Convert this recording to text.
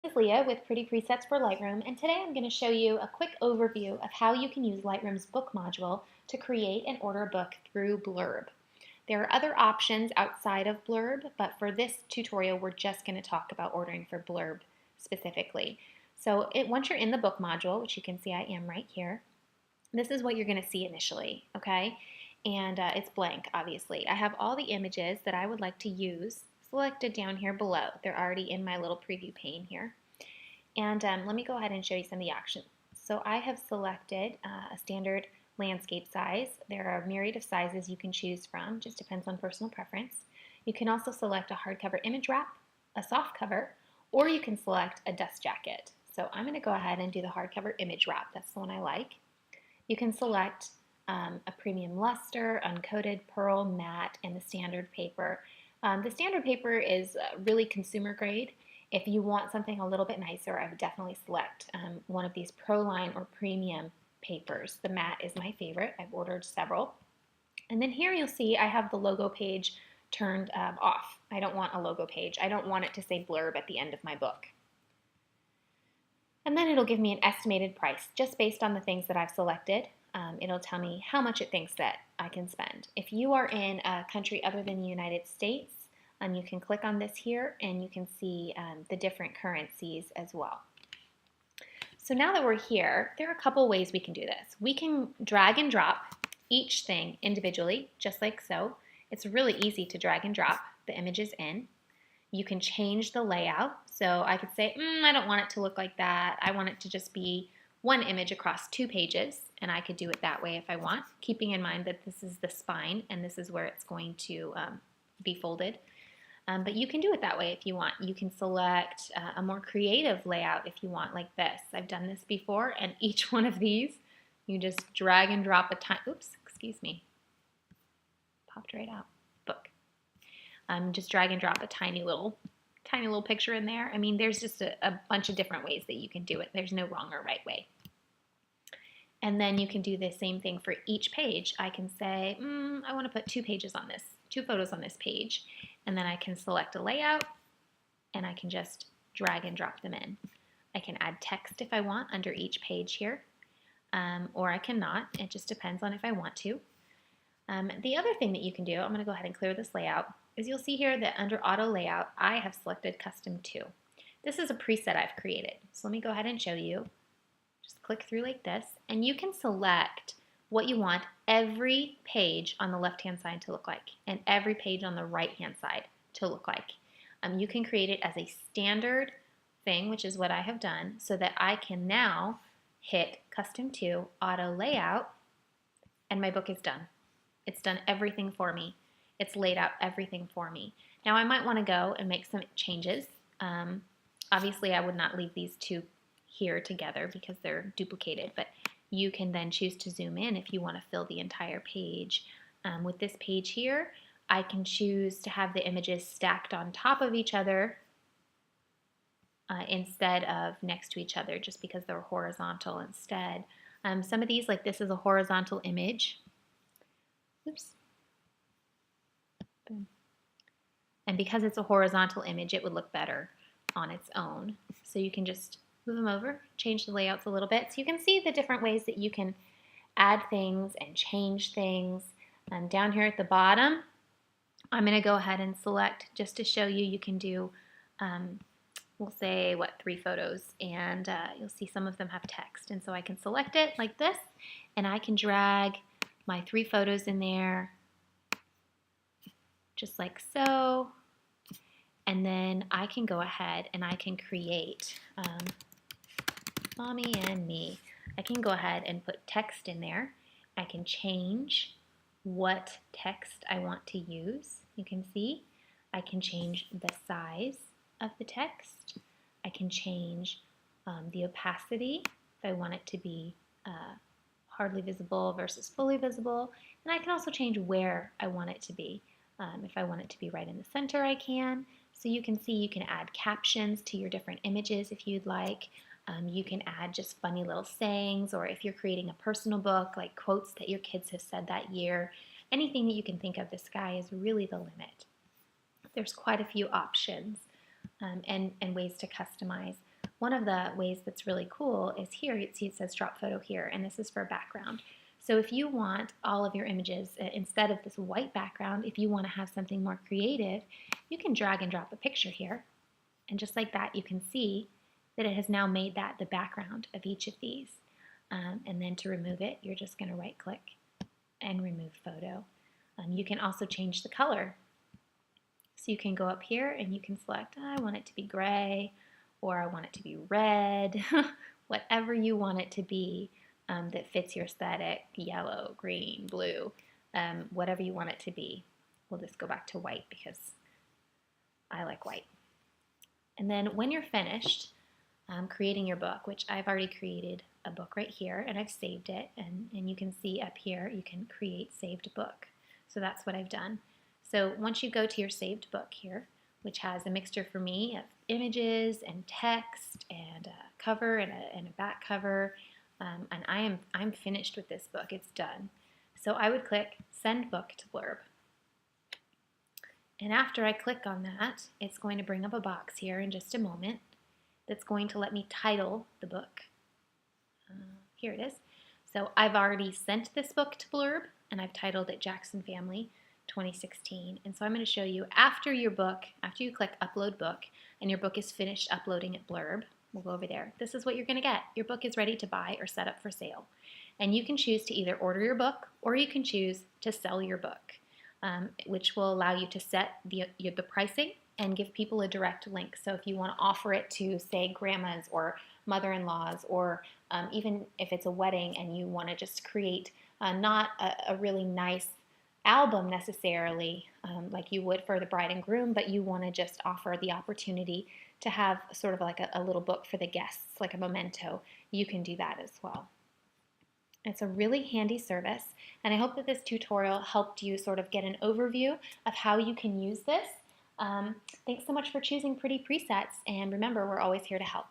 This is Leah with Pretty Presets for Lightroom, and today I'm going to show you a quick overview of how you can use Lightroom's book module to create and order a book through Blurb. There are other options outside of Blurb, but for this tutorial we're just going to talk about ordering for Blurb specifically. So once you're in the book module, which you can see I am right here, this is what you're going to see initially, okay? And it's blank, obviously. I have all the images that I would like to use selected down here below. They're already in my little preview pane here. And let me go ahead and show you some of the options. So I have selected a standard landscape size. There are a myriad of sizes you can choose from, just depends on personal preference. You can also select a hardcover image wrap, a soft cover, or you can select a dust jacket. So I'm going to go ahead and do the hardcover image wrap. That's the one I like. You can select a premium luster, uncoated, pearl, matte, and the standard paper. The standard paper is really consumer grade. If you want something a little bit nicer, I would definitely select one of these ProLine or premium papers. The matte is my favorite. I've ordered several. And then here you'll see I have the logo page turned off. I don't want a logo page. I don't want it to say Blurb at the end of my book. And then it'll give me an estimated price just based on the things that I've selected. It'll tell me how much it thinks that I can spend. If you are in a country other than the United States, you can click on this here and you can see the different currencies as well. So now that we're here, there are a couple ways we can do this. We can drag and drop each thing individually, just like so. It's really easy to drag and drop the images in. You can change the layout. So I could say, I don't want it to look like that. I want it to just be one image across 2 pages, and I could do it that way if I want, keeping in mind that this is the spine and this is where it's going to be folded. But you can do it that way if you want. You can select a more creative layout if you want, like this. I've done this before, and each one of these, you just drag and drop a tiny, oops, excuse me, popped right out, book. Just drag and drop a tiny little picture in there. I mean, there's just a bunch of different ways that you can do it. There's no wrong or right way. And then you can do the same thing for each page. I can say, I want to put 2 photos on this page. And then I can select a layout and I can just drag and drop them in. I can add text if I want under each page here, or I cannot. It just depends on if I want to. The other thing that you can do, I'm going to go ahead and clear this layout, is you'll see here that under auto layout, I have selected custom 2. This is a preset I've created. So let me go ahead and show you. Just click through like this, and you can select what you want every page on the left-hand side to look like and every page on the right-hand side to look like. You can create it as a standard thing, which is what I have done, so that I can now hit Custom 2 Auto Layout, and my book is done. It's done everything for me. It's laid out everything for me. Now I might want to go and make some changes. Obviously I would not leave these 2 here together because they're duplicated, but you can then choose to zoom in if you want to fill the entire page. With this page here, I can choose to have the images stacked on top of each other instead of next to each other, just because they're horizontal instead. Some of these, like this is a horizontal image. Oops. Boom. And because it's a horizontal image, it would look better on its own. So you can just move them over, change the layouts a little bit. So you can see the different ways that you can add things and change things. Down here at the bottom, I'm going to go ahead and select, just to show you, you can do, we'll say, 3 photos, and you'll see some of them have text. And so I can select it like this, and I can drag my 3 photos in there, just like so. And then I can go ahead and I can create Mommy and Me. I can go ahead and put text in there. I can change what text I want to use. You can see I can change the size of the text. I can change the opacity if I want it to be hardly visible versus fully visible. And I can also change where I want it to be. If I want it to be right in the center, I can. So you can see you can add captions to your different images if you'd like. You can add just funny little sayings, or if you're creating a personal book, like quotes that your kids have said that year, anything that you can think of, the sky is really the limit. There's quite a few options and ways to customize. one of the ways that's really cool is here. You see it says drop photo here, and this is for background. So if you want all of your images, instead of this white background, if you want to have something more creative, you can drag and drop a picture here. And just like that, you can see that it has now made that the background of each of these. And then to remove it, you're just going to right click and remove photo. You can also change the color. So you can go up here and you can select, I want it to be gray, or I want it to be red, whatever you want it to be that fits your aesthetic, yellow, green, blue, whatever you want it to be. We'll just go back to white because I like white. And then when you're finished creating your book, which I've already created a book right here, and I've saved it, and you can see up here you can create saved book. So that's what I've done. So once you go to your saved book here, which has a mixture for me of images and text and a cover and a back cover, and I'm finished with this book. It's done. So I would click Send Book to Blurb. And after I click on that, it's going to bring up a box here in just a moment that's going to let me title the book. Here it is. So I've already sent this book to Blurb, and I've titled it Jackson Family 2016. And so I'm going to show you after you click Upload Book, and your book is finished uploading at Blurb, we'll go over there. This is what you're going to get. Your book is ready to buy or set up for sale. And you can choose to either order your book, or you can choose to sell your book, which will allow you to set the pricing and give people a direct link. So if you want to offer it to, say, grandmas or mother-in-laws, or even if it's a wedding and you want to just create not a really nice album necessarily like you would for the bride and groom, but you want to just offer the opportunity to have sort of like a little book for the guests, like a memento, you can do that as well. It's a really handy service, and I hope that this tutorial helped you sort of get an overview of how you can use this. Thanks so much for choosing Pretty Presets, and remember, we're always here to help.